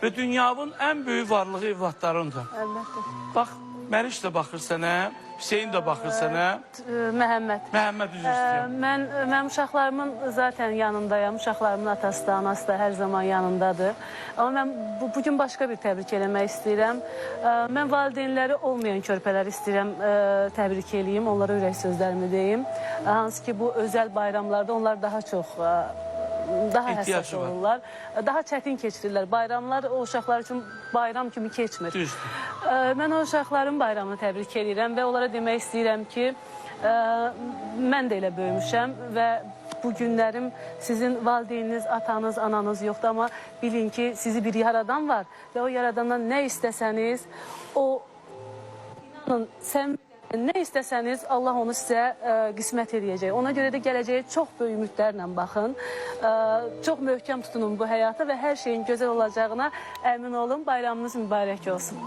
ve dünyanın en büyük varlığı evlatlarındır. Əlbəttə. Bak, Meriç de bakır sənə, Hüseyin de bakır sənə, Məhəmməd. Məhəmməd üzr istəyirəm. Mən uşaqlarımın zaten yanındayım. Uşaqlarımın atası da, anası da her zaman yanındadır. Amma mən bugün başqa bir təbrik eləmək istəyirəm. Mən valideynləri olmayan körpələri istəyirəm təbrik eləyim, onlara ürək sözlərimi deyim. Hansı ki bu özəl bayramlarda onlar daha çox daha həssas olurlar. Daha çətin keçirirlər. Bayramlar o uşaqlar üçün bayram kimi keçmir. Düzdür. Mən o uşaqların bayramını təbrik edirəm və onlara demək istəyirəm ki, mən də elə böyümüşəm və bu günlərim sizin valideyniniz, atanız, ananız yoxdur, amma bilin ki, sizi bir yaradan var və o yaradandan nə istəsəniz, o inanın, nə istəsəniz Allah onu sizə qismət edəcək. Ona görə də gələcəyə çox böyük ümidlərlə baxın. Çox möhkəm tutunun bu həyata və hər şeyin gözəl olacağına əmin olun. Bayramınız mübarək olsun.